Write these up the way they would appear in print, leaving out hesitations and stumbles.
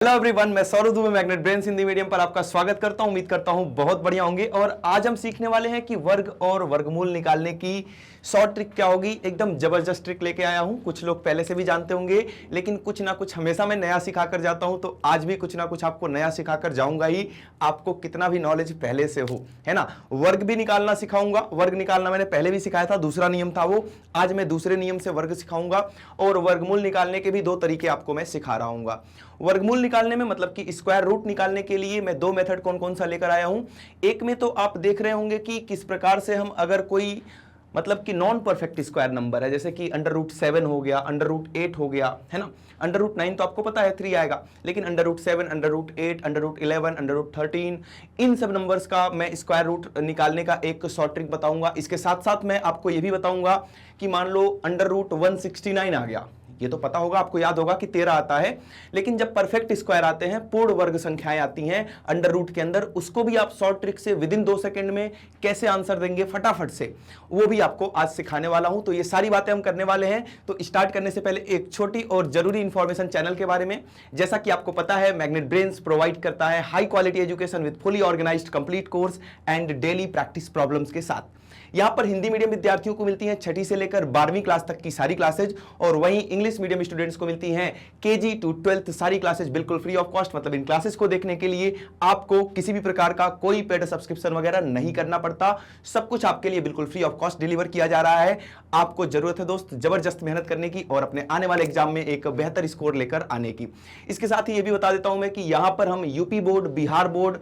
Hello everyone, मैं Saurabh Dubey magnet brains Hindi medium पर आपका स्वागत करता हूं। उम्मीद करता हूं बहुत बढ़िया होंगे। और आज हम सीखने वाले हैं कि वर्ग और वर्गमूल निकालने की शॉर्ट ट्रिक क्या होगी। एकदम जबरदस्त ट्रिक लेके आया हूं। कुछ लोग पहले से भी जानते होंगे, लेकिन कुछ ना कुछ हमेशा मैं नया सिखा कर जाता हूं, तो आज भी कुछ ना कुछ आपको नया सिखा कर जाऊंगा ही। आपको कितना भी नॉलेज पहले से हो, है ना। वर्ग भी निकालना सिखाऊंगा। वर्ग निकालना मैंने पहले भी सिखाया था, दूसरा नियम था वो। आज मैं दूसरे नियम से वर्ग सिखाऊंगा और वर्गमूल निकालने के भी दो तरीके आपको मैं सिखा रहा हूं। वर्गमूल निकालने में मतलब कि स्क्वायर रूट निकालने के लिए मैं दो मेथड कौन कौन सा लेकर आया हूं। एक में तो आप देख रहे होंगे कि किस प्रकार से हम अगर कोई मतलब कि नॉन परफेक्ट स्क्वायर नंबर है, जैसे कि अंडर रूट 7 हो गया, अंडर रूट 8 हो गया, है ना। अंडर रूट 9 तो आपको पता है 3 आएगा, लेकिन under root 7, under root 8, under root 11, under root 13, इन सब नंबर्स का मैं स्क्वायर रूट निकालने का एक शॉर्ट ट्रिक बताऊंगा। इसके साथ साथ मैं आपको यह भी बताऊंगा कि मान लो अंडर रूट 169 आ गया। ये तो पता होगा, आपको याद होगा कि 13 आता है, लेकिन जब परफेक्ट स्क्वायर आते हैं, पूर्ण वर्ग संख्याएं आती हैं अंडर रूट के अंदर, उसको भी आप शॉर्ट ट्रिक से विदिन 2 सेकंड में कैसे आंसर देंगे फटाफट से, वो भी आपको आज सिखाने वाला हूं। तो ये सारी बातें हम करने वाले हैं। तो स्टार्ट करने से पहले एक छोटी और जरूरी इंफॉर्मेशन चैनल के बारे में। जैसा कि आपको पता है, मैग्नेट ब्रेन्स प्रोवाइड करता है high quality education with fully organised complete course and daily practice problems के साथ। यहां पर हिंदी मीडियम विद्यार्थियों को मिलती हैं 6ठी से लेकर 12वीं क्लास तक की सारी क्लासेज, और वहीं इंग्लिश मीडियम स्टूडेंट्स को मिलती हैं केजी टू 12th सारी क्लासेज बिल्कुल फ्री ऑफ कॉस्ट। मतलब इन क्लासेस को देखने के लिए आपको किसी भी प्रकार का कोई पेड सब्सक्रिप्शन वगैरह नहीं करना पड़ता। सब कुछ आपके लिए बिल्कुल फ्री ऑफ कॉस्ट डिलीवर किया जा रहा है। आपको जरूरत है दोस्त जबरदस्त मेहनत करने की और अपने आने वाले एग्जाम में एक बेहतर स्कोर लेकर आने की। इसके साथ ही यह भी बता देता हूं मैं कि यहां पर हम UP board, Bihar board,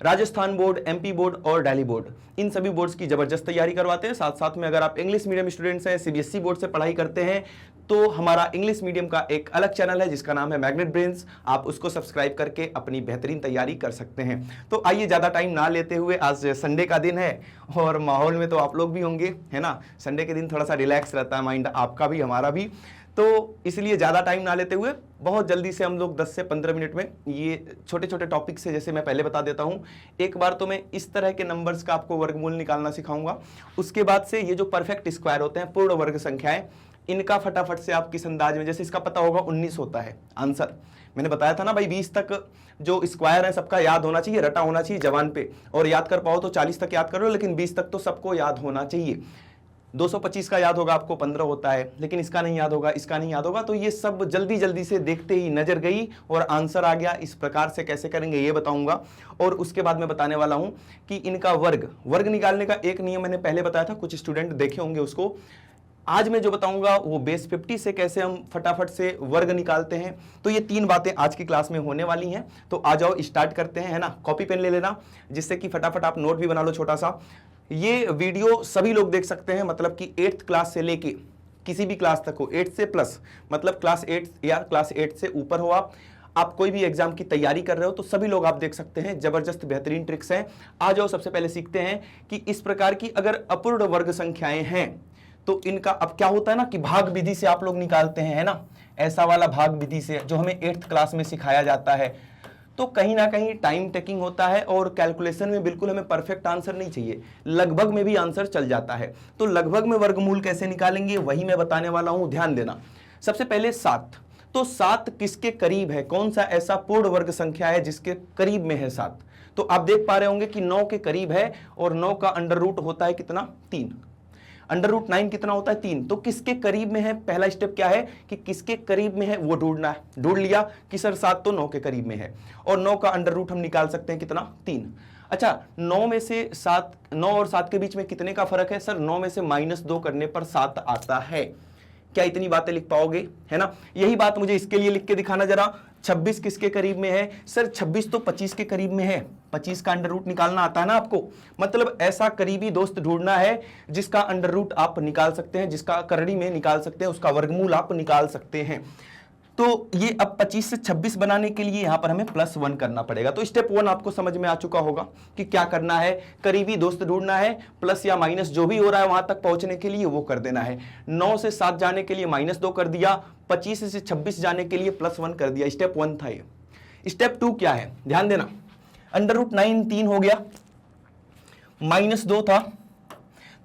Rajasthan board, MP board और दिल्ली बोर्ड, इन सभी बोर्ड्स की जबरदस्त तैयारी करवाते हैं। साथ साथ में अगर आप इंग्लिश मीडियम स्टूडेंट्स हैं, सीबीएसई बोर्ड से पढ़ाई करते हैं, तो हमारा इंग्लिश मीडियम का एक अलग चैनल है जिसका नाम है मैग्नेट ब्रेन्स। आप उसको सब्सक्राइब करके अपनी बेहतरीन तैयारी कर सकते हैं। तो आइए ज्यादा टाइम ना लेते हुए, आज संडे का दिन है और माहौल में तो आप लोग भी होंगे, है ना। संडे के दिन थोड़ा सा रिलैक्स रहता है माइंड, आपका भी हमारा भी। तो इसलिए ज़्यादा टाइम ना लेते हुए बहुत जल्दी से हम लोग 10 से 15 मिनट में ये छोटे छोटे टॉपिक से, जैसे मैं पहले बता देता हूँ, एक बार तो मैं इस तरह के नंबर्स का आपको वर्गमूल निकालना सिखाऊंगा। उसके बाद से ये जो परफेक्ट स्क्वायर होते हैं, पूर्ण वर्ग संख्याएं, इनका फटाफट से आप किस अंदाज में, जैसे इसका पता होगा 19 होता है आंसर। मैंने बताया था ना भाई, 20 तक जो स्क्वायर है सबका याद होना चाहिए, रटा होना चाहिए जवान पे, और याद कर पाओ तो 40 तक याद कर लो, लेकिन 20 तक तो सबको याद होना चाहिए। 225 का याद होगा आपको, 15 होता है, लेकिन इसका नहीं याद होगा, इसका नहीं याद होगा। तो ये सब जल्दी जल्दी से देखते ही नजर गई और आंसर आ गया। इस प्रकार से कैसे करेंगे ये बताऊंगा, और उसके बाद मैं बताने वाला हूं कि इनका वर्ग निकालने का एक नियम मैंने पहले बताया था, कुछ स्टूडेंट देखे होंगे उसको। आज मैं जो बताऊंगा वो बेस 50 से कैसे हम फटाफट से वर्ग निकालते हैं। तो ये 3 बातें आज की क्लास में होने वाली हैं। तो आ जाओ स्टार्ट करते हैं, है ना। कॉपी पेन ले लेना, जिससे कि फटाफट आप नोट भी बना लो छोटा सा। ये वीडियो सभी लोग देख सकते हैं, मतलब कि 8th क्लास से लेके किसी भी क्लास तक हो, 8 से प्लस, मतलब क्लास 8 या क्लास 8 से ऊपर हो, आप कोई भी एग्जाम की तैयारी कर रहे हो, तो सभी लोग आप देख सकते हैं। जबरदस्त बेहतरीन ट्रिक्स हैं। आ जाओ सबसे पहले सीखते हैं कि इस प्रकार की अगर अपूर्ण वर्ग संख्याएं हैं तो इनका अब क्या होता है ना कि भाग विधि से आप लोग निकालते हैं, है ना। ऐसा वाला भाग विधि से जो हमें 8th क्लास में सिखाया जाता है। तो कहीं ना कहीं टाइम टेकिंग होता है और कैलकुलेशन में बिल्कुल हमें परफेक्ट आंसर नहीं चाहिए, लगभग में भी आंसर चल जाता है। तो लगभग में वर्गमूल कैसे निकालेंगे वही मैं बताने वाला हूं, ध्यान देना। सबसे पहले 7, तो 7 किसके करीब है, कौन सा ऐसा पूर्ण वर्ग संख्या है जिसके करीब में है 7। तो आप देख पा रहे होंगे कि 9 के करीब है, और 9 का अंडर रूट होता है कितना, 3। अंडर रूट 9 कितना होता है, 3। तो किसके करीब में है, पहला स्टेप क्या है कि किसके करीब में है वो ढूंढना है। ढूंढ लिया कि सर 7 तो 9 के करीब में है, और 9 का अंडर रूट हम निकाल सकते हैं कितना, 3। अच्छा, 9 में से 7, 9 और 7 के बीच में कितने का फर्क है, सर 9 में से -2 करने पर 7 आता है। क्या इतनी बातें लिख पाओगे, है ना। यही बात मुझे इसके लिए लिख के दिखाना जरा। 26 किसके करीब में है, सर 26 तो 25 के करीब में है। 25 का अंडर रूट निकालना आता है ना आपको, मतलब ऐसा करीबी दोस्त ढूंढना है जिसका अंडर रूट आप निकाल सकते हैं, जिसका करड़ी में निकाल सकते हैं, उसका वर्गमूल आप निकाल सकते हैं। तो ये अब 25 से 26 बनाने के लिए यहां पर हमें +1 करना पड़ेगा। तो स्टेप 1 आपको समझ में आ चुका होगा कि क्या करना है, करीबी दोस्त ढूंढना है, प्लस या माइनस जो भी हो रहा है वहां तक पहुंचने के लिए वो कर देना है। 9 से 7 जाने के लिए -2 कर दिया, 25 से 26 जाने के लिए +1 कर दिया। स्टेप 1 था ये। स्टेप 2 क्या है, ध्यान देना। अंडर रूट 9 3 हो गया, -2 था,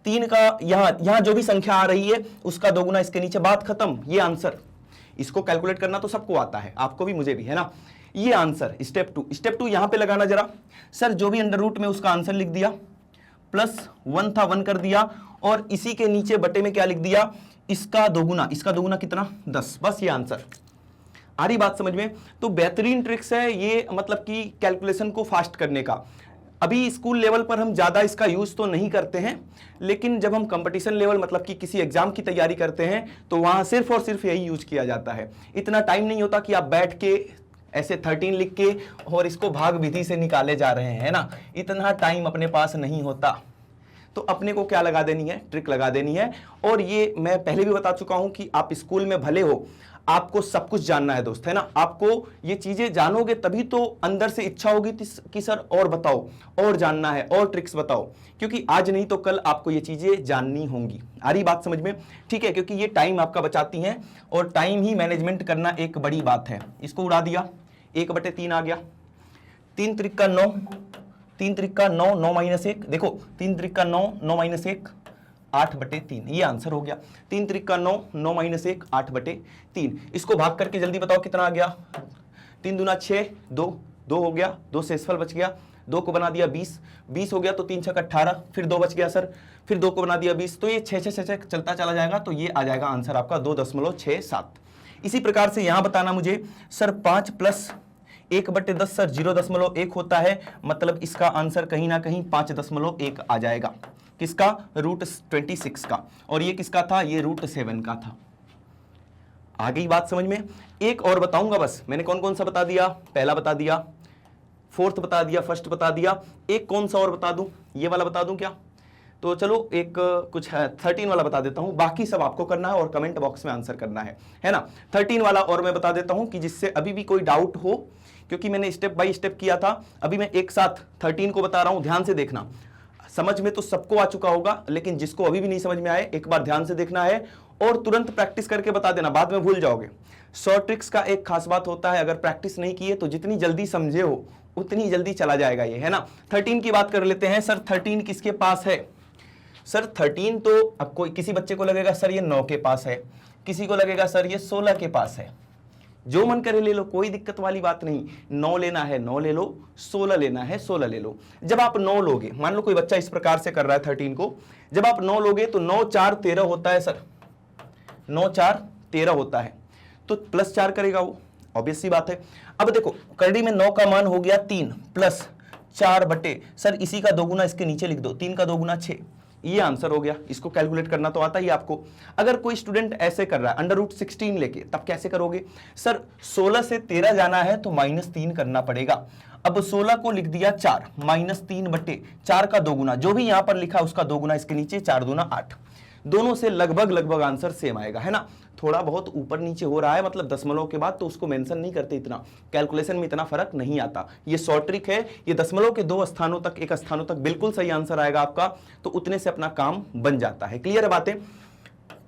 3 का यहां जो भी संख्या आ रही है उसका दोगुना इसके नीचे, बात खत्म। ये आंसर, इसको कैलकुलेट करना तो सबको आता है, आपको भी मुझे भी, है ना। ये आंसर स्टेप टू यहां पे लगाना जरा। सर जो भी अंडर रूट में उसका आंसर लिख दिया, +1 था 1 कर दिया, और इसी के नीचे बटे में क्या लिख दिया, इसका दोगुना कितना 10। बस ये आंसर। आ रही बात समझ में? तो बेहतरीन ट्रिक्स है ये, मतलब कि कैलकुलेशन को फास्ट करने का। अभी स्कूल लेवल पर हम ज्यादा इसका यूज तो नहीं करते हैं, लेकिन जब हम कंपटीशन लेवल मतलब कि किसी एग्जाम की तैयारी करते हैं तो वहां सिर्फ और सिर्फ यही यूज किया जाता है। इतना टाइम नहीं होता कि आप बैठ के ऐसे 13 लिख के और इसको भाग विधि से निकाले जा रहे हैं ना, इतना टाइम अपने पास नहीं होता। तो अपने को क्या लगा देनी है, ट्रिक लगा देनी है। और ये मैं पहले भी बता चुका हूं कि आप स्कूल में भले हो, आपको सब कुछ जानना है दोस्त, है ना। आपको ये चीजें जानोगे तभी तो अंदर से इच्छा होगी कि सर और बताओ, और जानना है, और ट्रिक्स बताओ, क्योंकि आज नहीं तो कल आपको ये चीजें जाननी होंगी। आ रही बात समझ में? ठीक है, क्योंकि ये टाइम आपका बचाती हैं, और टाइम ही मैनेजमेंट करना एक बड़ी बात है। इसको उड़ा दिया, 1/3 आ गया, 3 त्रिक 9, 3 त्रिक 9, 9 - 1, देखो 3 त्रिक 9, 9 - 1 8/3, ये आंसर हो गया। 3 त्रिक 9, 9 - 1 8/3। इसको भाग करके जल्दी बताओ कितना आ गया। 3 दूना 6, 2 हो गया, 2 शेषफल बच गया, 2 को बना दिया 20 हो गया, तो 3 छक 18, फिर 2 बच गया सर, फिर 2 को बना दिया 20, तो ये 6 चलता चला जाएगा, तो ये आ जाएगा आंसर आपका 2.67। इसी प्रकार से यहां बताना मुझे सर 5 + 1/10 सर 0.1 होता है, मतलब इसका आंसर कहीं ना कहीं 5.1 आ जाएगा। किसका? √26 का। और ये किसका था? ये √7 का था। आ गई बात समझ में? एक और बताऊंगा बस। मैंने कौन कौन सा बता दिया? पहला बता दिया, फोर्थ बता दिया, फर्स्ट बता दिया, एक कौन सा और बता दूं? ये वाला बता दूं क्या? तो चलो एक कुछ है 13 वाला बता देता हूं, बाकी सब आपको करना है और कमेंट बॉक्स में आंसर करना है ना। 13 वाला और मैं बता देता हूं कि जिससे अभी भी कोई डाउट हो, क्योंकि मैंने स्टेप बाय स्टेप किया था। अभी मैं एक साथ 13 को बता रहा हूं, ध्यान से देखना। समझ में तो सबको आ चुका होगा, लेकिन जिसको अभी भी नहीं समझ में आए, एक बार ध्यान से देखना है और तुरंत प्रैक्टिस करके बता देना, बाद में भूल जाओगे। शॉर्ट ट्रिक्स का एक खास बात होता है, अगर प्रैक्टिस नहीं किए तो जितनी जल्दी समझे हो उतनी जल्दी चला जाएगा ये, है ना। 13 की बात कर लेते हैं। सर 13 किसके पास है? सर 13 तो अब कोई किसी बच्चे को लगेगा सर ये 9 के पास है, किसी को लगेगा सर ये 16 के पास है। जो मन करे ले लो, कोई दिक्कत वाली बात नहीं। 9 लेना है 9 ले लो, 16 लेना है 16 ले लो। जब आप 9 लोगे, मान लो कोई बच्चा इस प्रकार से कर रहा है 13 को, जब आप 9 लोगे तो 9 4 13 होता है सर, 9 4 13 होता है, तो +4 करेगा वो, ऑब्वियस सी बात है। अब देखो करड़ी में 9 का मान हो गया 3 + 4 बटे, सर इसी का दोगुना इसके नीचे लिख दो, 3 का दोगुना 6, ये आंसर हो गया। इसको कैलकुलेट करना तो आता ही आपको। अगर कोई स्टूडेंट ऐसे कर रहा है √16 लेके, तब कैसे करोगे? सर 16 से 13 जाना है तो -3 करना पड़ेगा। अब 16 को लिख दिया 4, -3 बटे 4 का दोगुना, जो भी यहां पर लिखा उसका दोगुना इसके नीचे, 4 दूना 8। दोनों से लगभग आंसर सेम आएगा, है ना। थोड़ा बहुत ऊपर नीचे हो रहा है, मतलब दशमलव के बाद, तो उसको मेंशन नहीं करते, इतना कैलकुलेशन में इतना फर्क नहीं आता। ये शॉर्ट ट्रिक है, ये दशमलव के 2 स्थानों तक, 1 स्थानों तक बिल्कुल सही आंसर आएगा आपका, तो उतने से अपना काम बन जाता है। क्लियर है बातें?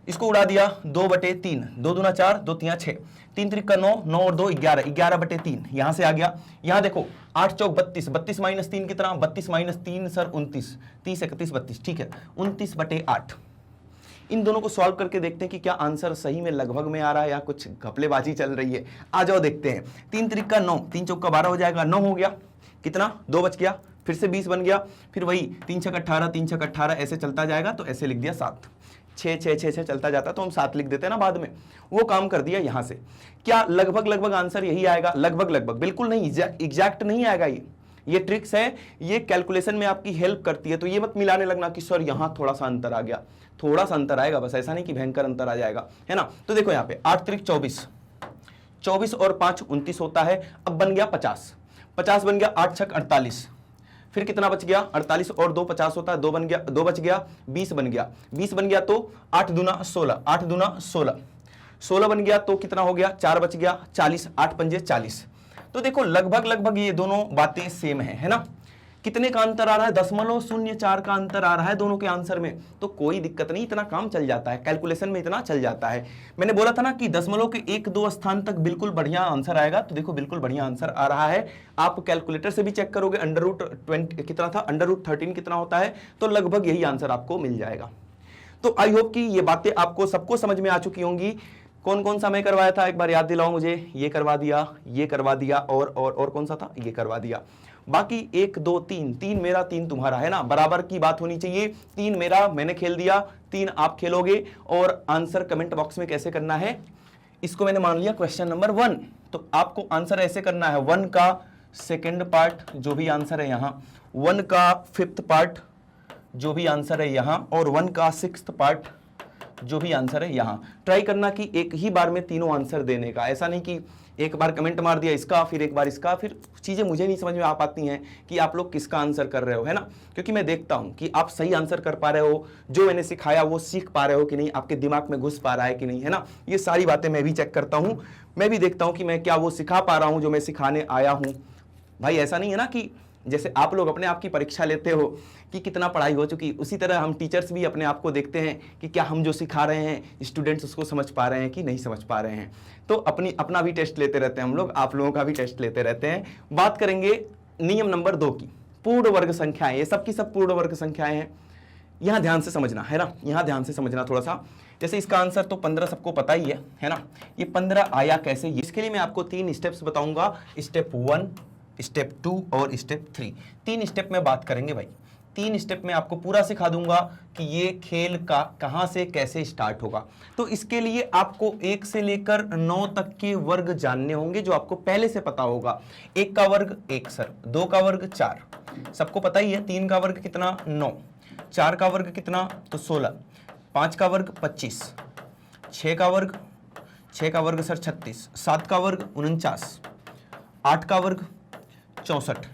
इसको उड़ा दिया 2/3, 2 दूना 4, 2 तिया 6, 3 त्रिक 9, 9 और 2 11, 11/3 यहां से आ गया। यहां देखो 8 चौक 32, 32 - 3 कितना? 32 - 3 सर 29, 30 31 32, ठीक है, 29/8। इन दोनों को सॉल्व करके देखते हैं कि क्या आंसर सही में लगभग में आ रहा है या कुछ घपलेबाजी चल रही है। आ जाओ देखते हैं। 3 त्रिक 9, 3 चौक 12 हो जाएगा, 9 हो गया, कितना? 2 बच गया, फिर से 20 बन गया, फिर वही 3 छक 18, 3 छक 18 ऐसे चलता जाएगा, तो ऐसे लिख दिया 7, 6 चलता जाता तो हम 7 लिख देते हैं ना बाद में, वो काम कर दिया यहां से। क्या लगभग आंसर यही आएगा? लगभग बिल्कुल नहीं, एग्जैक्ट नहीं आएगा। ये ट्रिक्स है, ये कैलकुलेशन में आपकी हेल्प करती है। तो ये मत मिलाने लगना कि सर यहां थोड़ा सा अंतर आ गया, थोड़ा सा अंतर आएगा बस, ऐसा नहीं कि भयंकर अंतर आ जाएगा, है ना। तो देखो यहाँ पे 8 त्रिक 24, 24 और 5 29 होता है। अब बन गया 50, 50 बन गया, 8 छक 48, फिर कितना बच गया? 48 और 2 50 होता है, 2 बन गया, 2 बच गया, 20 बन गया, 20 बन गया तो 8 दूना 16, 8 दूना 16, 16 बन गया तो कितना हो गया? 4 बच गया, 40, 8 पंजे 40। तो देखो लगभग ये दोनों बातें सेम है ना। कितने का अंतर आ रहा है? 0.04 का अंतर आ रहा है दोनों के आंसर में, तो कोई दिक्कत नहीं, इतना काम चल जाता है, कैलकुलेशन में इतना चल जाता है। मैंने बोला था ना कि दशमलव के 1-2 स्थान तक बिल्कुल बढ़िया आंसर आएगा, तो देखो बिल्कुल बढ़िया आंसर आ रहा है। आप कैलकुलेटर से भी चेक करोगे, √20 कितना था, √13 कितना होता है, तो लगभग यही आंसर आपको मिल जाएगा। तो आई होप कि ये बातें आपको सबको समझ में आ चुकी होंगी। कौन कौन सा मैं करवाया था एक बार याद दिलाओ मुझे। ये करवा दिया, ये करवा दिया, और कौन सा था, ये करवा दिया। बाकी 1 2 3, 3 मेरा 3 तुम्हारा, है ना, बराबर की बात होनी चाहिए। 3 मेरा, मैंने खेल दिया, 3 आप खेलोगे। और आंसर कमेंट बॉक्स में कैसे करना है, इसको मैंने मान लिया क्वेश्चन नंबर 1, तो आपको आंसर ऐसे करना है, 1 का सेकेंड पार्ट जो भी आंसर है यहां, 1 का 5th पार्ट जो भी आंसर है यहां, और 1 का 6th पार्ट जो भी आंसर है यहां। ट्राई करना कि एक ही बार में तीनों आंसर देने का, ऐसा नहीं कि एक बार कमेंट मार दिया इसका, फिर एक बार इसका, फिर चीजें मुझे नहीं समझ में आ पाती हैं कि आप लोग किसका आंसर कर रहे हो, है ना। क्योंकि मैं देखता हूं कि आप सही आंसर कर पा रहे हो, जो मैंने सिखाया वो सीख पा रहे हो कि नहीं, आपके दिमाग में घुस पा रहा है कि नहीं, है ना। ये सारी बातें मैं भी चेक करता हूं, मैं भी देखता हूं कि मैं क्या वो सिखा पा रहा हूं जो मैं सिखाने आया हूं। भाई ऐसा नहीं है ना कि जैसे आप लोग अपने आप की परीक्षा लेते हो कि कितना पढ़ाई हो चुकी, उसी तरह हम टीचर्स भी अपने आप को देखते हैं कि क्या हम जो सिखा रहे हैं स्टूडेंट्स उसको समझ पा रहे हैं कि नहीं समझ पा रहे हैं। तो अपना भी टेस्ट लेते रहते हैं हम लोग, आप लोगों का भी टेस्ट लेते रहते हैं। बात करेंगे नियम नंबर 2 की, पूर्ण वर्ग संख्याएं। ये सब की सब पूर्ण वर्ग संख्याएं हैं, यहां ध्यान से समझना, है ना, यहां ध्यान से समझना थोड़ा सा। जैसे इसका आंसर तो 15 सबको पता ही है ना। ये 15 आया कैसे, इसके लिए मैं आपको 3 स्टेप्स बताऊंगा, स्टेप 1, स्टेप 2 और स्टेप 3। 3 स्टेप में बात करेंगे भाई। 3 स्टेप में आपको पूरा सिखा दूंगा कि ये खेल का कहां से कैसे स्टार्ट होगा। तो इसके लिए आपको 1 से लेकर 9 तक के वर्ग जानने होंगे, जो आपको पहले से पता होगा। 1 का वर्ग 1 सर, 2 का वर्ग 4 सबको पता ही है, 3 का वर्ग कितना 9, 4 का वर्ग कितना तो 16, 5 का वर्ग 25, 6 का वर्ग सर 36, 7 का वर्ग 49, 8 का वर्ग 64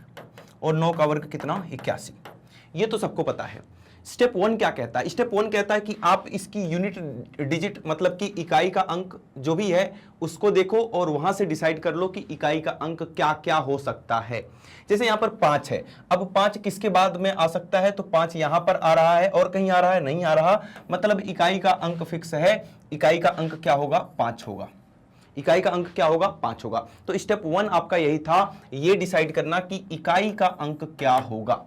और 9 का वर्ग कितना 81। ये तो सबको पता है। स्टेप 1 क्या कहता है, स्टेप 1 कहता है कि आप इसकी यूनिट डिजिट मतलब कि इकाई का अंक जो भी है उसको देखो और वहां से डिसाइड कर लो कि इकाई का अंक क्या क्या हो सकता है। जैसे यहां पर 5 है, अब 5 किसके बाद में आ सकता है, तो 5 यहां पर आ रहा है और कहीं आ रहा है, नहीं आ रहा, मतलब इकाई का अंक फिक्स है। इकाई का अंक क्या होगा, 5 होगा। इकाई का अंक क्या होगा, 5 होगा। तो स्टेप 1 आपका यही था, ये डिसाइड करना कि इकाई का अंक क्या होगा।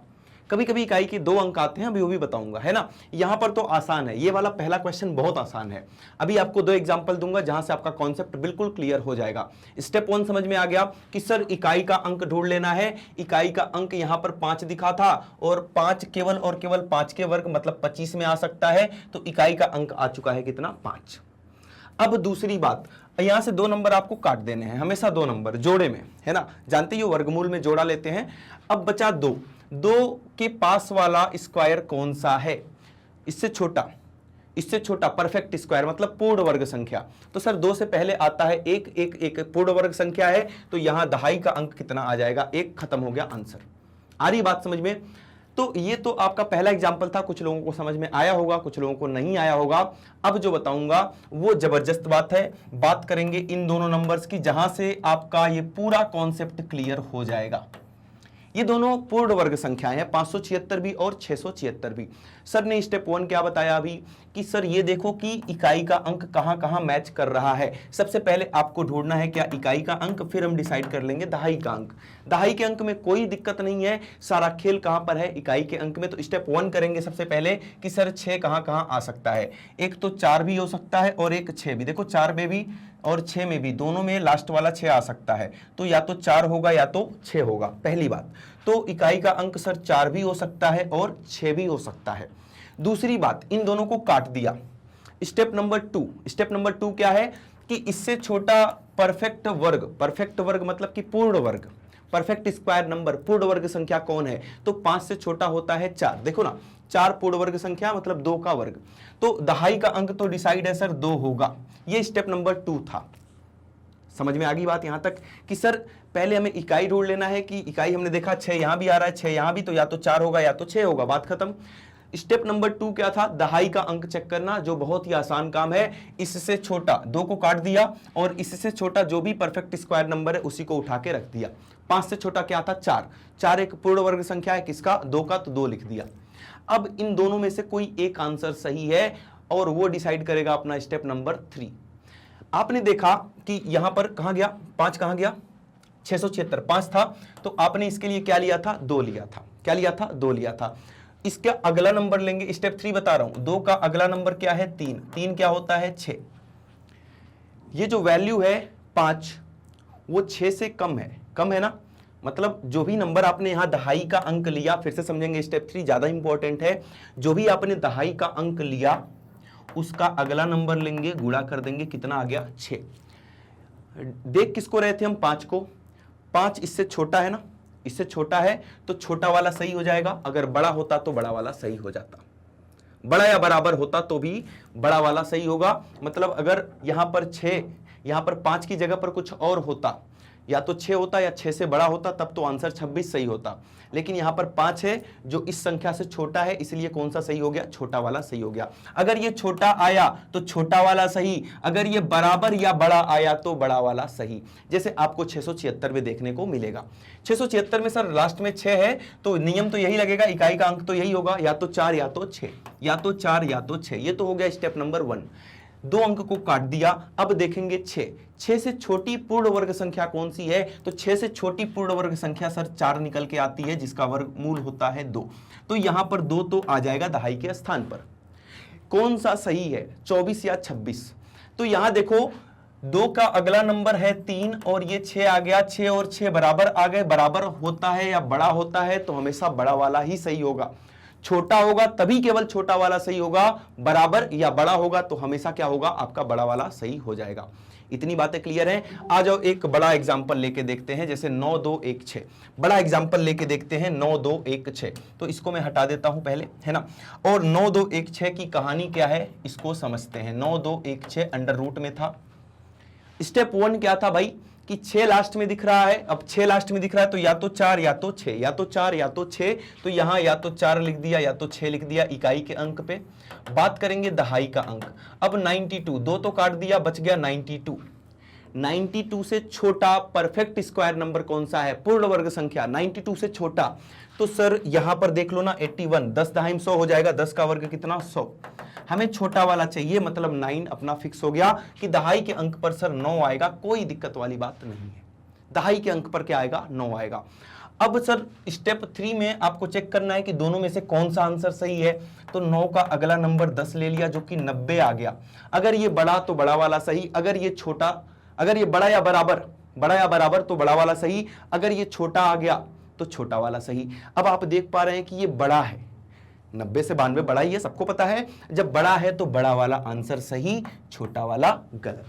कभी कभी इकाई के 2 अंक आते हैं, अभी वो भी बताऊंगा, है ना। यहां पर तो आसान है, ये वाला पहला क्वेश्चन बहुत आसान है। अभी आपको 2 एग्जांपल दूंगा जहां से आपका कॉन्सेप्ट बिल्कुल क्लियर हो जाएगा। स्टेप 1 समझ में आ गया कि सर इकाई का अंक ढूंढ लेना है। इकाई का अंक यहां पर 5 दिखा था और 5 केवल और केवल 5 के वर्ग मतलब 25 में आ सकता है, तो इकाई का अंक आ चुका है कितना, 5। अब दूसरी बात, यहां से 2 नंबर आपको काट देने हैं, हमेशा 2 नंबर जोड़े में, है ना, जानते ही हो वर्गमूल में जोड़ा लेते हैं। अब बचा 2 के पास वाला स्क्वायर कौन सा है, इससे छोटा परफेक्ट स्क्वायर मतलब पूर्ण वर्ग संख्या। तो सर 2 से पहले आता है 1, 1 पूर्ण वर्ग संख्या है, तो यहां दहाई का अंक कितना आ जाएगा, 1, खत्म हो गया आंसर। आ रही बात समझ में। तो ये तो आपका पहला एग्जाम्पल था, कुछ लोगों को समझ में आया होगा, कुछ लोगों को नहीं आया होगा। अब जो बताऊंगा वो जबरदस्त बात है। बात करेंगे इन दोनों नंबर्स की, जहां से आपका ये पूरा कॉन्सेप्ट क्लियर हो जाएगा। ये दोनों पूर्ण वर्ग संख्याएं हैं, 576 भी और 676 भी। सर ने स्टेप 1 क्या बताया अभी कि सर ये देखो कि इकाई का अंक कहां कहां मैच कर रहा है। सबसे पहले आपको ढूंढना है क्या इकाई का अंक, फिर हम डिसाइड कर लेंगे दहाई का अंक। दहाई के अंक में कोई दिक्कत नहीं है, सारा खेल कहां पर है, इकाई के अंक में। तो स्टेप 1 करेंगे सबसे पहले कि सर 6 कहां कहां आ सकता है। एक तो 4 भी हो सकता है और एक 6 भी। देखो 4 में भी और 6 में भी, दोनों में लास्ट वाला 6 आ सकता है, तो या तो 4 होगा या तो 6 होगा, पहली बात। तो इकाई का अंक सर 4 भी हो सकता है और 6 भी हो सकता है। दूसरी बात, इन दोनों को काट दिया। स्टेप नंबर 2 क्या है कि इससे छोटा परफेक्ट वर्ग मतलब कि पूर्ण वर्ग, परफेक्ट स्क्वायर नंबर, पूर्ण वर्ग संख्या कौन है, तो 5 से छोटा होता है 4। देखो ना, 4 पूर्ण वर्ग संख्या मतलब 2 का वर्ग, तो दहाई का अंक तो डिसाइड है सर 2 होगा। ये स्टेप नंबर 2 था। समझ में आ गई बात यहां तक कि सर पहले हमें इकाई ढूंढ लेना है कि इकाई हमने देखा 6 यहां भी आ रहा है, 6 यहां भी, तो या तो 4 होगा या तो 6 होगा, बात खत्म। स्टेप नंबर 2 क्या था, दहाई का अंक चेक करना, जो बहुत ही आसान काम है। इससे छोटा 2 को काट दिया और इससे छोटा जो भी परफेक्ट स्क्वायर नंबर है उसी को उठा के रख दिया। 5 से छोटा क्या था, 4 एक पूर्ण वर्ग संख्या है, किसका, 2 का, तो 2 लिख दिया। अब इन दोनों में से कोई एक आंसर सही है और वो डिसाइड करेगा अपना स्टेप नंबर 3। आपने देखा कि यहां पर कहां गया, 5 कहां गया, 676, 5 था, तो आपने इसके लिए क्या लिया था, 2 लिया था। क्या लिया था, 2 लिया था। इसका अगला नंबर लेंगे, स्टेप 3 बता रहा हूं, 2 का अगला नंबर क्या है, 3 क्या होता है, 6। ये जो वैल्यू है 5 वो 6 से कम है ना, मतलब जो भी नंबर आपने यहां दहाई का अंक लिया, फिर से समझेंगे स्टेप 3 ज्यादा इंपॉर्टेंट है, जो भी आपने दहाई का अंक लिया उसका अगला नंबर लेंगे, गुणा कर देंगे, कितना आ गया 6। देख किसको रहे थे हम 5 को, 5 इससे छोटा है ना, इससे छोटा है तो छोटा वाला सही हो जाएगा, अगर बड़ा होता तो बड़ा वाला सही हो जाता, बड़ा या बराबर होता तो भी बड़ा वाला सही होगा। मतलब अगर यहां पर 6, यहां पर 5 की जगह पर कुछ और होता, या तो 6 होता या 6 से बड़ा होता, तब तो आंसर 26 सही होता, लेकिन यहां पर 5 है जो इस संख्या से छोटा है, इसलिए कौन सा सही हो गया, छोटा वाला सही हो गया। अगर ये छोटा आया तो छोटा वाला सही, अगर ये बराबर या बड़ा आया तो बड़ा वाला सही, जैसे आपको 676 में देखने को मिलेगा। 676 में सर लास्ट में 6 है तो नियम तो यही लगेगा, इकाई का अंक तो यही होगा, या तो 4 या तो 6, या तो 4 या तो 6। ये तो हो गया स्टेप नंबर 1, 2 अंक को काट दिया। अब देखेंगे 6 से छोटी पूर्ण वर्ग संख्या कौन सी है, तो 6 से छोटी पूर्ण वर्ग संख्या सर 4 निकल के आती है, जिसका वर्गमूल होता है 2। तो यहां पर 2 तो आ जाएगा दहाई के स्थान पर। कौन सा सही है, 24 या 26? तो यहां देखो 2 का अगला नंबर है 3 और ये 6 आ गया, 6 और 6 बराबर आ गए, बराबर होता है या बड़ा होता है तो हमेशा बड़ा वाला ही सही होगा, छोटा होगा तभी केवल छोटा वाला सही होगा, बराबर या बड़ा होगा तो हमेशा क्या होगा, आपका बड़ा वाला सही हो जाएगा। इतनी बातें क्लियर हैं। आ जाओ एक बड़ा एग्जांपल लेके देखते हैं, जैसे 9 2 1 6, बड़ा एग्जांपल लेके देखते हैं 9 2 1 6। तो इसको मैं हटा देता हूं पहले, है ना, और 9 2 1 6 की कहानी क्या है इसको समझते हैं। 9 2 1 6 अंडर रूट में था। स्टेप 1 क्या था भाई कि 6 लास्ट में दिख रहा है, अब 6 लास्ट में दिख रहा है तो या तो 4 या तो 6, या तो 4 या तो 6, तो यहां या तो 4 लिख दिया या तो 6 लिख दिया इकाई के अंक पे। बात करेंगे दहाई का अंक। अब 92, 2 तो काट दिया, बच गया 92। 92 से छोटा परफेक्ट स्क्वायर नंबर कौन सा है, पूर्ण वर्ग संख्या 92 से छोटा, तो सर यहां पर देख लो ना 81, 10 दहाई 100 हो जाएगा, 10 का वर्ग कितना 100। हमें छोटा वाला चाहिए, मतलब 9 अपना फिक्स हो गया कि दहाई के अंक पर सर 9 आएगा, कोई दिक्कत वाली बात नहीं है। दहाई के अंक पर क्या आएगा, 9 आएगा। अब सर स्टेप 3 में आपको चेक करना है कि दोनों में से कौन सा आंसर सही है, तो 9 का अगला नंबर 10 ले लिया जो कि 90 आ गया। अगर ये बड़ा तो बड़ा वाला सही, अगर ये छोटा, अगर ये बड़ा या बराबर तो बड़ा वाला सही, अगर ये छोटा आ गया तो छोटा वाला सही। अब आप देख पा रहे हैं कि ये बड़ा है, 90 से 92 बड़ा ही है, सबको पता है। जब बड़ा है तो बड़ा वाला आंसर सही, छोटा वाला गलत।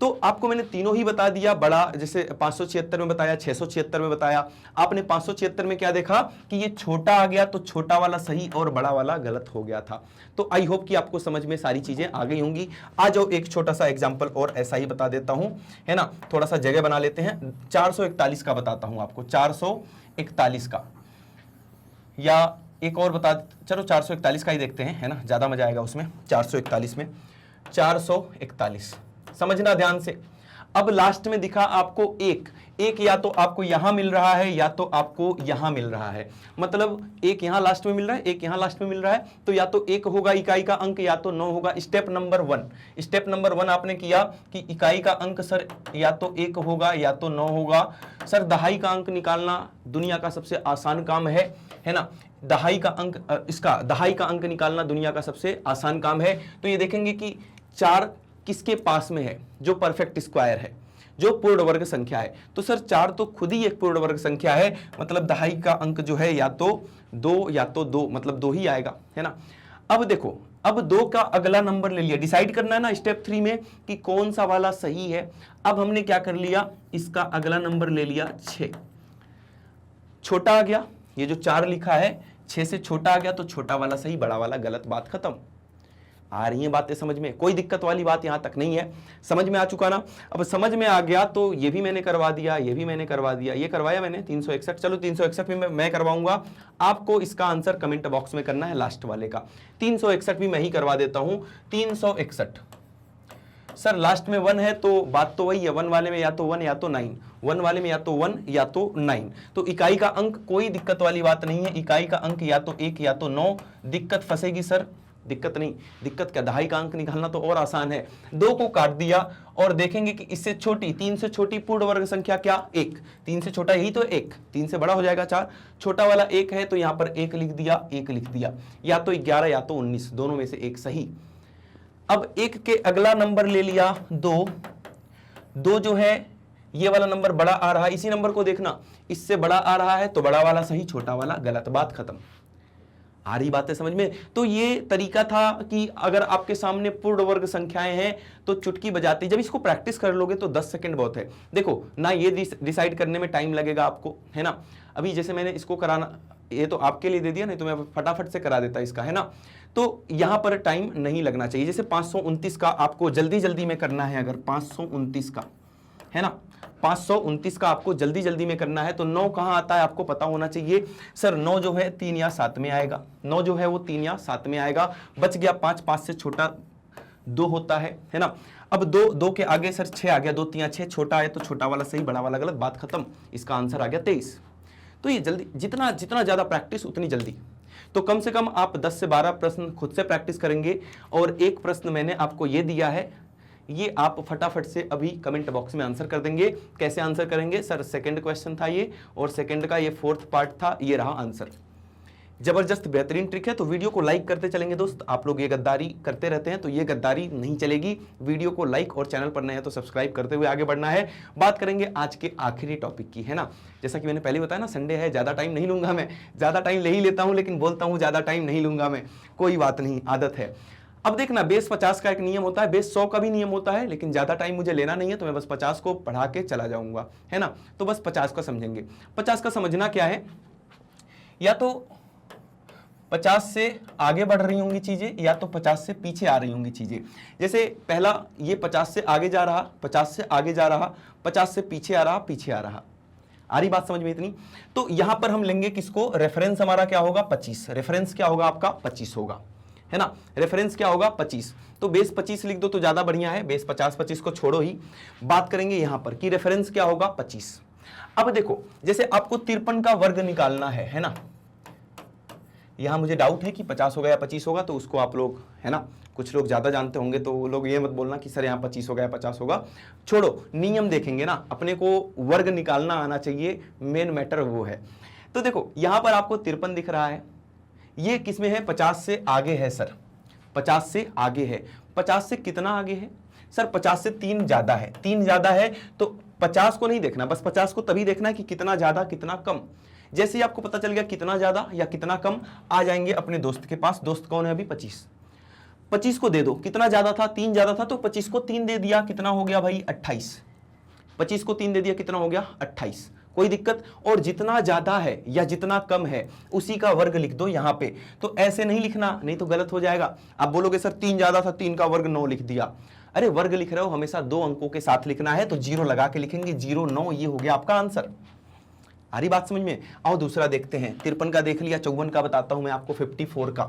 तो आपको मैंने तीनों ही बता दिया, बड़ा जैसे 576 में बताया, 676 में बताया। आपने 576 में क्या देखा कि ये छोटा आ गया तो छोटा वाला सही और बड़ा वाला गलत हो गया था। तो आई होप कि आपको समझ में सारी चीजें आ गई होंगी। आ जाओ एक छोटा सा एग्जांपल और ऐसा ही बता देता हूं, है ना, थोड़ा सा जगह बना लेते हैं। 441 का बताता हूं आपको, 441 का, या एक और बता, चलो 441 का ही देखते हैं, है ना, ज्यादा मजा आएगा उसमें। 441 में 441 समझना ध्यान से। अब लास्ट में दिखा आपको एक, या तो आपको यहां मिल रहा है या तो आपको यहां मिल रहा है, मतलब एक यहां लास्ट में मिल रहा है, एक यहां लास्ट में मिल रहा है, तो या तो 1 होगा इकाई का अंक या तो 9 होगा। स्टेप नंबर 1 आपने किया कि इकाई का अंक सर या तो 1 होगा या तो 9 होगा। सर दहाई का अंक निकालना दुनिया का सबसे आसान काम है ना, दहाई का अंक निकालना दुनिया का सबसे आसान काम है। तो ये देखेंगे कि 4 किसके पास में है, जो परफेक्ट स्क्वायर है, जो पूर्ण वर्ग संख्या है। तो सर 4 तो खुद ही एक पूर्ण वर्ग संख्या है, मतलब दहाई का अंक जो है या तो 2 या तो 2, मतलब 2 ही आएगा, है ना। अब देखो, अब 2 का अगला नंबर ले लिया, डिसाइड करना है ना स्टेप 3 में कि कौन सा वाला सही है। अब हमने क्या कर लिया, इसका अगला नंबर ले लिया 6, छोटा आ गया, ये जो 4 लिखा है 6 से छोटा आ गया तो छोटा वाला सही, बड़ा वाला गलत। बात खत्म। आ रही है बातें समझ में, कोई दिक्कत वाली बात यहां तक नहीं है, समझ में आ चुका ना। अब समझ में आ गया तो ये भी मैंने करवा दिया, ये भी मैंने करवा दिया, ये करवाया मैंने 361। चलो 361 भी मैं करवाऊंगा, आपको इसका आंसर कमेंट बॉक्स में करना है लास्ट वाले का। 361 भी मैं ही करवा देता हूं। 361 सर लास्ट में 1 है तो बात तो वही है, 1 वाले में या तो 1 या तो 9, 1 वाले में या तो 1 या तो 9। तो इकाई का अंक कोई दिक्कत वाली बात नहीं है, इकाई का अंक या तो 1 या तो 9। दिक्कत फंसेगी सर, दिक्कत नहीं, दिक्कत क्या, दहाई का अंक निकालना तो और आसान है। 2 को काट दिया और देखेंगे कि इससे छोटी, 3 से छोटी पूर्ण वर्ग संख्या क्या, 1। 3 से छोटा यही तो 1, 3 से बड़ा हो जाएगा 4, छोटा वाला 1 है तो यहां पर 1 लिख दिया, 1 लिख दिया, या तो 11 या तो 19, दोनों में से एक सही। अब 1 के अगला नंबर ले लिया 2, 2 जो है ये वाला नंबर बड़ा आ रहा है, इसी नंबर को देखना, इससे बड़ा आ रहा है तो बड़ा वाला सही, छोटा वाला गलत, बात खत्म। आ रही बात है समझ में? तो ये तरीका था कि अगर आपके सामने पूर्ण वर्ग संख्याएं हैं तो चुटकी बजाते, जब इसको प्रैक्टिस कर लोगे तो 10 सेकंड बहुत है। देखो ना, ये डिसाइड करने में टाइम लगेगा आपको, है ना। अभी जैसे मैंने इसको कराना, ये तो आपके लिए दे दिया, नहीं तो मैं फटाफट से करा देता इसका, है ना। तो यहां पर टाइम नहीं लगना चाहिए। जैसे 529 का आपको जल्दी जल्दी में करना है, अगर 529 का, है ना, 529 का आपको जल्दी जल्दी में करना है तो 9 कहां आता है आपको पता होना चाहिए। सर 9 जो है 3 या 7 में आएगा, 9 जो है वो 3 या 7 में आएगा, बच गया 5, 5 से छोटा 2 होता है ना। अब 2 के आगे सर 6 आ गया, 2 3 6, छोटा है तो छोटा वाला सही, बड़ा वाला गलत, बात खत्म। इसका आंसर आ गया 23। तो ये जल्दी, जितना जितना ज्यादा प्रैक्टिस उतनी जल्दी। तो कम से कम आप 10 से 12 प्रश्न खुद से प्रैक्टिस करेंगे, और एक प्रश्न मैंने आपको ये दिया है, ये आप फटाफट से अभी कमेंट बॉक्स में आंसर कर देंगे। कैसे आंसर करेंगे सर? सेकंड क्वेश्चन था ये, और सेकंड का ये 4th पार्ट था, ये रहा आंसर। जबरदस्त बेहतरीन ट्रिक है, तो वीडियो को लाइक करते चलेंगे दोस्त। आप लोग ये गद्दारी करते रहते हैं तो ये गद्दारी नहीं चलेगी। वीडियो को लाइक और चैनल पर नए हैं तो सब्सक्राइब करते हुए आगे बढ़ना है। बात करेंगे आज के आखिरी टॉपिक की, है ना। जैसा कि मैंने पहले बताया ना, संडे है, ज्यादा टाइम नहीं लूंगा मैं, ज्यादा टाइम ले ही लेता हूं लेकिन बोलता हूं ज्यादा टाइम नहीं लूंगा मैं, कोई बात नहीं, आदत है। अब देखना, बेस 50 का एक नियम होता है, बेस 100 का भी नियम होता है, लेकिन ज्यादा टाइम मुझे लेना नहीं है तो मैं बस 50 को पढ़ा के चला जाऊंगा, है ना। तो बस 50 का समझेंगे। 50 का समझना क्या है, या तो 50 से आगे बढ़ रही होंगी चीजें, या तो 50 से पीछे आ रही होंगी चीजें। जैसे पहला ये 50 से आगे जा रहा, 50 से आगे जा रहा, 50 से पीछे आ रहा, पीछे आ रहा। आ रही बात समझ में इतनी? तो यहां पर हम लेंगे किसको? रेफरेंस हमारा क्या होगा? 25। रेफरेंस क्या होगा आपका? 25 होगा, है ना। रेफरेंस क्या होगा? 25। तो बेस 25 लिख दो तो ज्यादा बढ़िया है, बेस 50, 25 को छोड़ो ही। बात करेंगे यहां पर कि रेफरेंस क्या होगा? 25। अब देखो, जैसे आपको 53 का वर्ग निकालना है ना। यहां मुझे डाउट है कि 50 होगा या 25 होगा, तो उसको आप लोग, है ना, कुछ लोग ज्यादा जानते होंगे तो वो लोग ये मत बोलना कि सर यहाँ 25 होगा या 50 होगा। छोड़ो, नियम देखेंगे ना, अपने को वर्ग निकालना आना चाहिए, मेन मैटर वो है। तो देखो यहां पर आपको 53 दिख रहा है, ये किसमें है? 50 से आगे है सर, 50 से आगे है। 50 से कितना आगे है सर? 50 से 3 ज्यादा है, 3 ज्यादा है। तो 50 को नहीं देखना, बस 50 को तभी देखना है कि कितना ज्यादा कितना कम। जैसे ही आपको पता चल गया कितना ज्यादा या कितना कम, आ जाएंगे अपने दोस्त के पास। दोस्त कौन है अभी? 25। 25 को दे दो, कितना ज्यादा था? 3 ज्यादा था, तो 25 को 3 दे दिया, कितना हो गया भाई? 28। 25 को 3 दे दिया, कितना हो गया? 28। कोई दिक्कत? और जितना ज्यादा है या जितना कम है उसी का वर्ग लिख दो यहां पे। तो ऐसे नहीं लिखना, नहीं तो गलत हो जाएगा। आप बोलोगे सर 3 ज्यादा था, 3 का वर्ग 9 लिख दिया। अरे वर्ग लिख रहे हो, हमेशा 2 अंकों के साथ लिखना है, तो 0 लगा के लिखेंगे, 0 9, ये हो गया आपका आंसर। आ रही बात समझ में? आओ दूसरा देखते हैं। 53 का देख लिया, 54 का बताता हूं मैं आपको, 54 का।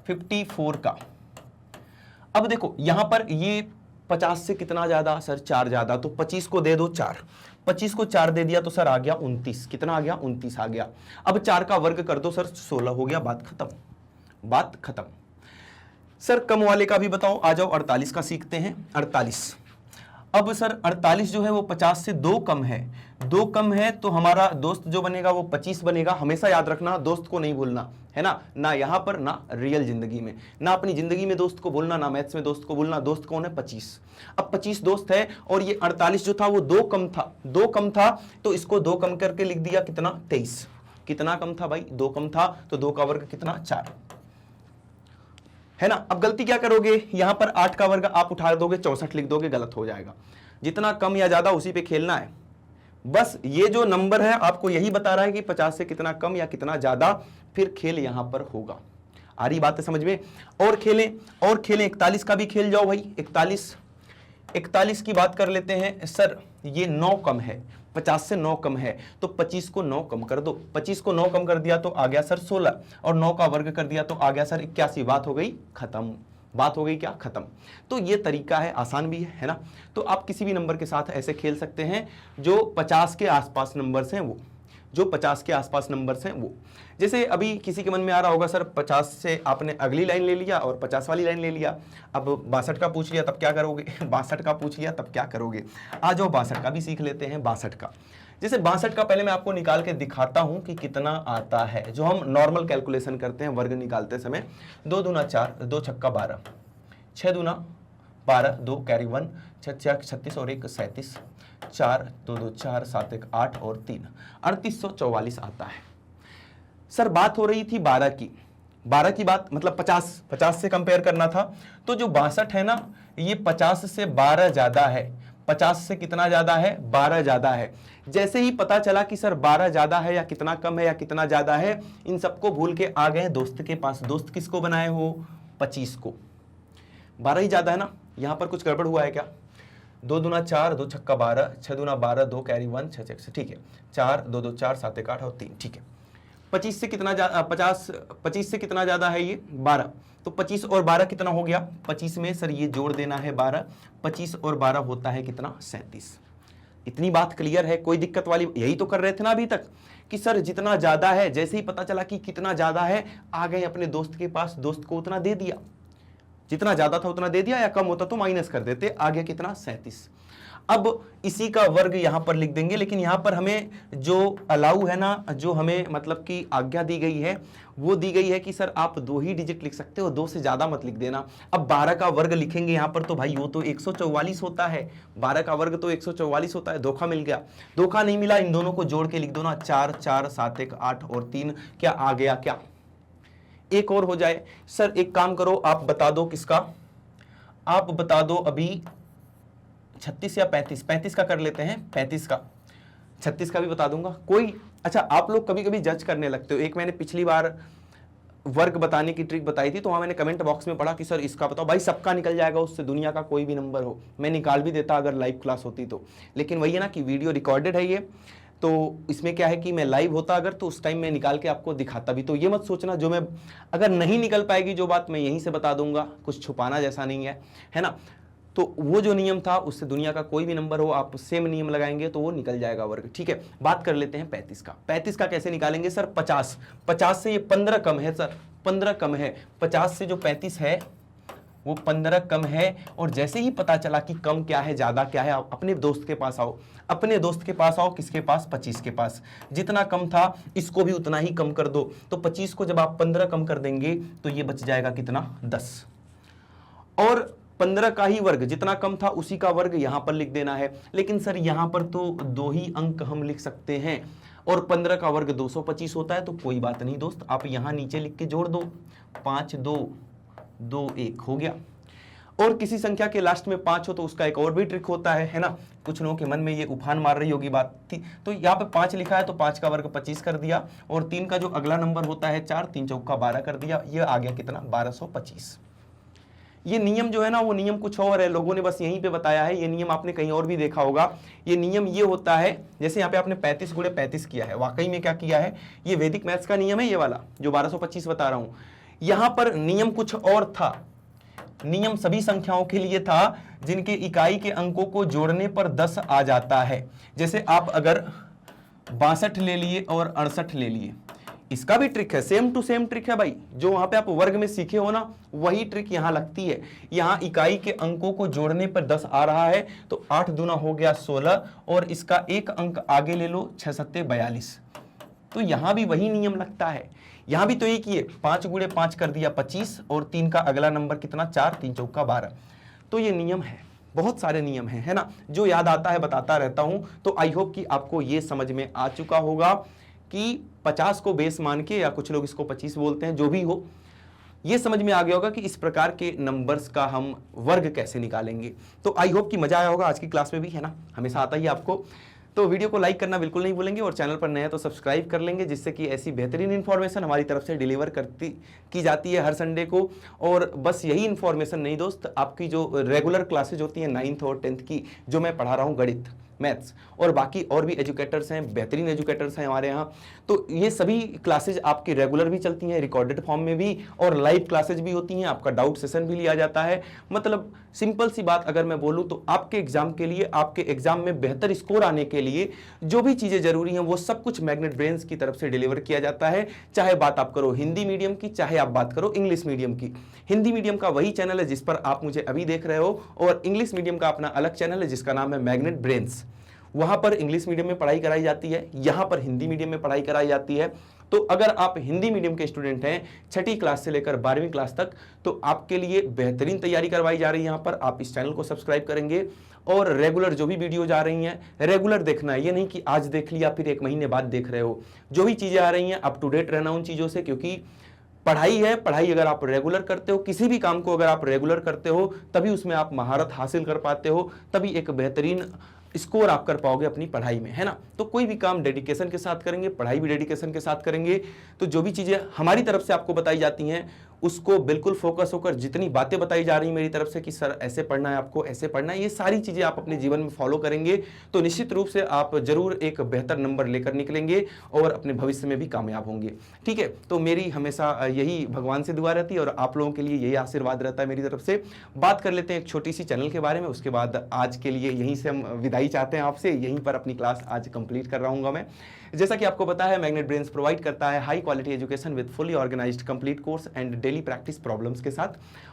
54 का अब देखो यहां पर ये 50 से कितना ज्यादा सर? 4 ज्यादा, तो 25 को दे दो 4। 25 को 4 दे दिया तो सर आ गया 29। कितना आ गया? 29 आ गया। अब 4 का वर्ग कर दो सर, 16 हो गया, बात खत्म, बात खत्म। सर कम वाले का भी बताओ, आ जाओ 48 का सीखते हैं। 48 अब सर 48 जो है वो 50 से 2 कम है, 2 कम है, तो हमारा दोस्त जो बनेगा वो 25 बनेगा। हमेशा याद रखना, दोस्त को नहीं भूलना, है ना, ना यहां पर ना रियल जिंदगी में, ना अपनी जिंदगी में दोस्त को भूलना, ना मैथ्स में दोस्त को भूलना। दोस्त कौन है? 25। अब 25 दोस्त है, और ये 48 जो था वो 2 कम था, 2 कम था, तो इसको 2 कम करके लिख दिया, कितना? 23। कितना कम था भाई? 2 कम था, तो 2 का वर्ग कितना? 4, है ना। अब गलती क्या करोगे, यहां पर 8 का वर्ग आप उठा दोगे, 64 लिख दोगे, गलत हो जाएगा। जितना कम या ज्यादा उसी पे खेलना है। बस ये जो नंबर है आपको यही बता रहा है कि 50 से कितना कम या कितना ज्यादा, फिर खेल यहां पर होगा। आ रही बात है समझ में? और खेलें, और खेलें। 41 का भी खेल जाओ भाई। 41 की बात कर लेते हैं। सर ये 9 कम है, 50 से 9 कम है, तो 25 को 9 कम कर दो। 25 को 9 कम कर दिया तो आ गया सर 16, और 9 का वर्ग कर दिया तो आ गया सर 81। बात हो गई खत्म, बात हो गई क्या? खत्म। तो ये तरीका है, आसान भी है ना। तो आप किसी भी नंबर के साथ ऐसे खेल सकते हैं जो 50 के आसपास नंबर्स हैं, वो जो 50 के आसपास नंबर्स हैं वो। जैसे अभी किसी के मन में आ रहा होगा सर 50 से आपने अगली लाइन ले लिया और 50 वाली लाइन ले लिया, अब 62 का पूछ लिया तब क्या करोगे? 62 का पूछ लिया तब क्या करोगे? आ जाओ 62 का भी सीख लेते हैं। 62 का, जैसे 62 का पहले मैं आपको निकाल के दिखाता हूं कि कितना आता है, जो हम नॉर्मल कैलकुलेशन करते हैं वर्ग निकालते समय। 2 दूना 4, 2 छक्का 12, 6 दूना 12, 2 कैरी 1, 6 6 36 और 1 37, 4 2 2 4 7 1 8 और 3 3844 आता है। सर बात हो रही थी 12 की, 12 की बात मतलब 50 से कंपेयर करना था। तो जो 62 है ना, ये 50 से 12 ज्यादा है। 50 से कितना ज्यादा है? 12 ज्यादा है। जैसे ही पता चला कि सर 12 ज्यादा है या कितना कम है या कितना ज्यादा है, इन सबको भूल के आ गए दोस्त के पास। दोस्त किसको बनाए हो? 25 को। 12 ही ज्यादा है ना, यहां पर कुछ गड़बड़ हुआ है क्या? 2 दूना 4, 2 छक्का 12, 6 दूना 12, 2 कैरी 1, 6 6, ठीक है। 4 2 2 4 7 1 8 और 3, ठीक है। 25 से कितना 25 से कितना ज्यादा है? ये 12। तो 25 और 12 कितना हो गया? 25 में सर ये जोड़ देना है 12, 25 और 12 होता है कितना? 37। इतनी बात क्लियर है? कोई दिक्कत वाली? यही तो कर रहे थे ना अभी तक कि सर जितना ज्यादा है, जैसे ही पता चला कि कितना ज्यादा है, आ गए अपने दोस्त के पास, दोस्त को उतना दे दिया, जितना ज्यादा था उतना दे दिया, या कम होता तो माइनस कर देते। आगे कितना? 37। अब इसी का वर्ग यहां पर लिख देंगे, लेकिन यहां पर हमें जो अलाउ है ना, जो हमें मतलब कि आज्ञा दी गई है, वो दी गई है कि सर आप 2 ही डिजिट लिख सकते हो, 2 से ज्यादा मत लिख देना। अब 12 का वर्ग लिखेंगे यहां पर तो भाई वो तो 144 होता है। 12 का वर्ग तो 144 होता है। धोखा मिल गया? धोखा नहीं मिला। इन दोनों को जोड़ के लिख दो ना, 4 4 7 1 8 और 3। क्या आ गया? क्या एक और हो जाए? सर एक काम करो, आप बता दो किसका, आप बता दो अभी 36 या 35? 35 का कर लेते हैं, 35 का। 36 का भी बता दूंगा कोई। अच्छा, आप लोग कभी कभी जज करने लगते हो। एक मैंने पिछली बार वर्ग बताने की ट्रिक बताई थी, तो वहां मैंने कमेंट बॉक्स में पढ़ा कि सर इसका बताओ। भाई सबका निकल जाएगा उससे, दुनिया का कोई भी नंबर हो। मैं निकाल भी देता अगर लाइव क्लास होती तो, लेकिन वही है ना कि वीडियो रिकॉर्डेड है ये, तो इसमें क्या है कि मैं लाइव होता अगर, तो उस टाइम मैं निकाल के आपको दिखाता भी। तो ये मत सोचना जो मैं, अगर नहीं निकल पाएगी जो बात, मैं यहीं से बता दूंगा, कुछ छुपाना जैसा नहीं है ना। तो वो जो नियम था उससे दुनिया का कोई भी नंबर हो, आप सेम नियम लगाएंगे तो वो निकल जाएगा वर्ग। ठीक है, बात कर लेते हैं 35 का। 35 का कैसे निकालेंगे सर? 50 से ये 15 कम है सर, 15 कम है। 50 से जो 35 है वो 15 कम है। और जैसे ही पता चला कि कम क्या है ज्यादा क्या है, आप अपने दोस्त के पास आओ। अपने दोस्त के पास आओ, किसके पास? 25 के पास। जितना कम था इसको भी उतना ही कम कर दो। तो 25 को जब आप 15 कम कर देंगे तो ये बच जाएगा कितना? 10। और 15 का ही वर्ग, जितना कम था उसी का वर्ग यहां पर लिख देना है। लेकिन सर यहां पर तो 2 ही अंक हम लिख सकते हैं, और 15 का वर्ग 225 होता है। तो कोई बात नहीं दोस्त, आप यहां नीचे लिख के जोड़ दो। 5 2 2 1 हो गया। और किसी संख्या के लास्ट में 5 हो तो उसका एक और भी ट्रिक होता है ना। कुछ लोगों के मन में ये उफान मार रही होगी बात थी, तो यहाँ पे 5 लिखा है तो 5 का वर्ग 25 कर दिया, और 3 का जो अगला नंबर होता है 4, 3 चौका 12 कर दिया। ये आ गया कितना? 1225। ये नियम जो है ना, वो नियम कुछ और है, लोगों ने बस यहीं पे बताया है। ये नियम आपने कहीं और भी देखा होगा। ये नियम ये होता है, जैसे यहाँ पे आपने 35 गुणे 35 किया है, वाकई में क्या किया है? ये वैदिक मैथ्स का नियम है, ये वाला जो 1225 बता रहा हूं। यहां पर नियम कुछ और था। नियम सभी संख्याओं के लिए था जिनके इकाई के अंकों को जोड़ने पर 10 आ जाता है। जैसे आप अगर 62 ले लिए और 68 ले लिए, इसका भी ट्रिक है, सेम टू सेम ट्रिक है भाई। जो वहां पे आप वर्ग में सीखे हो ना, वही ट्रिक यहां लगती है। यहां इकाई के अंकों को जोड़ने पर 10 आ रहा है, तो 8 दूना हो गया 16, और इसका एक अंक आगे ले लो, 6 सत्ते 42। तो यहां भी वही नियम लगता है। यहां भी तो एक ही है, 5 गुणे 5 कर दिया 25, और 3 का अगला नंबर कितना? 4, 3 चौका 12। तो ये नियम है, बहुत सारे नियम हैं, है ना। जो याद आता है बताता रहता हूं। तो आई होप कि आपको ये समझ में आ चुका होगा कि 50 को बेस मान के, या कुछ लोग इसको 25 बोलते हैं, जो भी हो, ये समझ में आ गया होगा कि इस प्रकार के नंबर्स का हम वर्ग कैसे निकालेंगे। तो आई होप कि मजा आया होगा आज की क्लास में भी, है ना। हमेशा आता ही आपको। तो वीडियो को लाइक करना बिल्कुल नहीं भूलेंगे, और चैनल पर नए हैं तो सब्सक्राइब कर लेंगे, जिससे कि ऐसी बेहतरीन इन्फॉर्मेशन हमारी तरफ से डिलीवर की जाती है हर संडे को। और बस यही इन्फॉर्मेशन नहीं दोस्त, आपकी जो रेगुलर क्लासेज होती हैं 9th और 10th की, जो मैं पढ़ा रहा हूँ, गणित, मैथ्स, और बाकी और भी एजुकेटर्स हैं, बेहतरीन एजुकेटर्स हैं हमारे यहाँ। तो ये सभी क्लासेज आपकी रेगुलर भी चलती हैं, रिकॉर्डेड फॉर्म में भी, और लाइव क्लासेज भी होती हैं। आपका डाउट सेशन भी लिया जाता है। मतलब सिंपल सी बात अगर मैं बोलूँ तो आपके एग्जाम के लिए, आपके एग्जाम में बेहतर स्कोर आने के लिए जो भी चीजें जरूरी हैं, वो सब कुछ मैग्नेट ब्रेन्स की तरफ से डिलीवर किया जाता है। चाहे बात आप करो हिंदी मीडियम की, चाहे आप बात करो इंग्लिश मीडियम की। हिंदी मीडियम का वही चैनल है जिस पर आप मुझे अभी देख रहे हो, और इंग्लिश मीडियम का अपना अलग चैनल है जिसका नाम है मैग्नेट ब्रेन्स। वहां पर इंग्लिश मीडियम में पढ़ाई कराई जाती है, यहां पर हिंदी मीडियम में पढ़ाई कराई जाती है। तो अगर आप हिंदी मीडियम के स्टूडेंट हैं 6ठी क्लास से लेकर 12वीं क्लास तक, तो आपके लिए बेहतरीन तैयारी करवाई जा रही है। यहां पर आप इस चैनल को सब्सक्राइब करेंगे और रेगुलर जो भी वीडियो जा रही हैं रेगुलर देखना है। ये नहीं कि आज देख लिया फिर 1 महीने बाद देख रहे हो। जो भी चीजें आ रही हैं अप टू डेट रहना उन चीजों से, क्योंकि पढ़ाई है, पढ़ाई अगर आप रेगुलर करते हो, किसी भी काम को अगर आप रेगुलर करते हो, तभी उसमें आप महारत हासिल कर पाते हो, तभी एक बेहतरीन स्कोर आप कर पाओगे अपनी पढ़ाई में, है ना। तो कोई भी काम डेडिकेशन के साथ करेंगे, पढ़ाई भी डेडिकेशन के साथ करेंगे, तो जो भी चीजें हमारी तरफ से आपको बताई जाती हैं उसको बिल्कुल फोकस होकर, जितनी बातें बताई जा रही हैं मेरी तरफ से कि सर ऐसे पढ़ना है, आपको ऐसे पढ़ना है, ये सारी चीजें आप अपने जीवन में फॉलो करेंगे तो निश्चित रूप से आप जरूर एक बेहतर नंबर लेकर निकलेंगे और अपने भविष्य में भी कामयाब होंगे। ठीक है, तो मेरी हमेशा यही भगवान से दुआ रहती है और आप लोगों के लिए यही आशीर्वाद रहता है मेरी तरफ से। बात कर लेते हैं एक छोटी सी चैनल के बारे में, उसके बाद आज के लिए यहीं से हम विदाई चाहते हैं आपसे। यहीं पर अपनी क्लास आज कंप्लीट कर रहा हूँ मैं। जैसा कि आपको पता है मैग्नेट ब्रेन्स प्रोवाइड करता है high quality education with fully organised complete course and daily practice problems के साथ,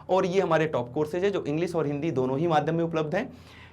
और ये हमारे टॉप कोर्सेज है जो इंग्लिश और हिंदी दोनों ही माध्यम में उपलब्ध हैं।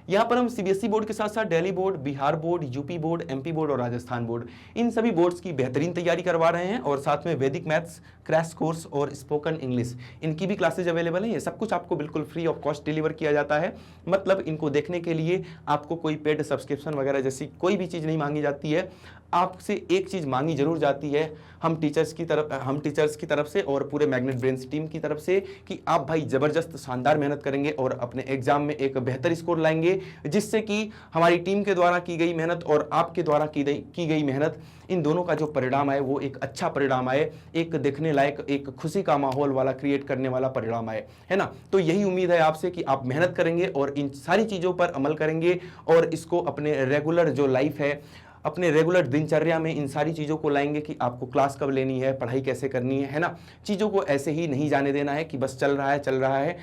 यहाँ पर हम सीबीएसई बोर्ड के साथ साथ Delhi board, Bihar board, UP board, MP board और राजस्थान बोर्ड, इन सभी बोर्ड्स की बेहतरीन तैयारी करवा रहे हैं, और साथ में वैदिक मैथ्स क्रैश कोर्स और स्पोकन इंग्लिश, इनकी भी क्लासेज अवेलेबल हैं। ये सब कुछ आपको बिल्कुल फ्री ऑफ कॉस्ट डिलीवर किया जाता है। मतलब इनको देखने के लिए आपको कोई पेड सब्सक्रिप्शन वगैरह जैसी कोई भी चीज़ नहीं मांगी जाती है। आपसे एक चीज़ मांगी जरूर जाती है हम टीचर्स की तरफ से और पूरे मैग्नेट ब्रेन्स टीम की तरफ से कि आप भाई ज़बरदस्त शानदार मेहनत करेंगे और अपने एग्जाम में एक बेहतर स्कोर लाएंगे, जिससे कि हमारी टीम के द्वारा की गई मेहनत और आपके द्वारा की गई मेहनत, इन दोनों का जो परिणाम आए वो एक अच्छा परिणाम आए, एक देखने लायक, एक खुशी का माहौल वाला क्रिएट करने वाला परिणाम आए, है ना। तो यही उम्मीद है आपसे कि आप मेहनत करेंगे और इन सारी चीज़ों पर अमल करेंगे और इसको अपने रेगुलर जो लाइफ है, अपने रेगुलर दिनचर्या में इन सारी चीज़ों को लाएंगे कि आपको क्लास कब लेनी है, पढ़ाई कैसे करनी है ना। चीज़ों को ऐसे ही नहीं जाने देना है कि बस चल रहा है,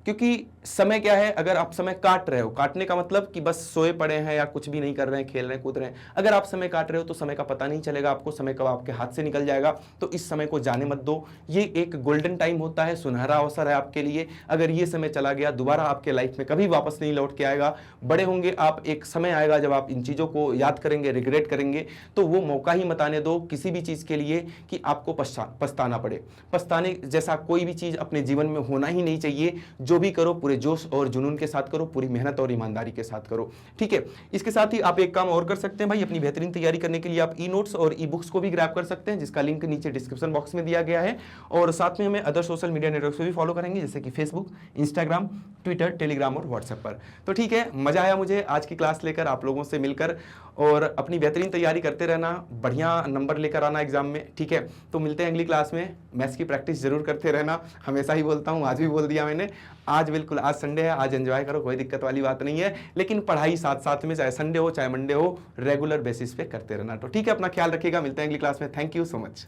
क्योंकि समय क्या है, अगर आप समय काट रहे हो, काटने का मतलब कि बस सोए पड़े हैं या कुछ भी नहीं कर रहे हैं, खेल रहे हैं, कूद रहे हैं, अगर आप समय काट रहे हो तो समय का पता नहीं चलेगा आपको, समय कब आपके हाथ से निकल जाएगा। तो इस समय को जाने मत दो, ये एक गोल्डन टाइम होता है, सुनहरा अवसर है आपके लिए। अगर ये समय चला गया दोबारा आपके लाइफ में कभी वापस नहीं लौट के आएगा। बड़े होंगे आप, एक समय आएगा जब आप इन चीज़ों को याद करेंगे, रिग्रेट करेंगे, तो वो मौका ही मत आने दो किसी भी चीज़ के लिए कि आपको पछताना पड़े। पछताने जैसा कोई भी चीज़ अपने जीवन में होना ही नहीं चाहिए। जो भी करो पूरे जोश और जुनून के साथ करो, पूरी मेहनत और ईमानदारी के साथ करो, ठीक है। इसके साथ ही आप एक काम और कर सकते हैं भाई, अपनी बेहतरीन तैयारी करने के लिए आप ई नोट्स और ई बुक्स को भी ग्रैब कर सकते हैं, जिसका लिंक नीचे डिस्क्रिप्शन बॉक्स में दिया गया है। और साथ में हमें अदर सोशल मीडिया नेटवर्क पे भी फॉलो करेंगे, जैसे कि फेसबुक, इंस्टाग्राम, ट्विटर, टेलीग्राम और व्हाट्सएप पर। तो ठीक है, मजा आया मुझे आज की क्लास लेकर, आप लोगों से मिलकर, और अपनी बेहतरीन तैयारी करते रहना, बढ़िया नंबर लेकर आना एग्जाम में, ठीक है। तो मिलते हैं अगली क्लास में। मैथ्स की प्रैक्टिस जरूर करते रहना, हमेशा ही बोलता हूँ, आज भी बोल दिया मैंने। आज बिल्कुल, आज संडे है, आज एंजॉय करो, कोई दिक्कत वाली बात नहीं है, लेकिन पढ़ाई साथ साथ में, चाहे संडे हो चाहे मंडे हो, रेगुलर बेसिस पे करते रहना। तो ठीक है, अपना ख्याल रखिएगा, मिलते हैं अगली क्लास में। Thank you so much.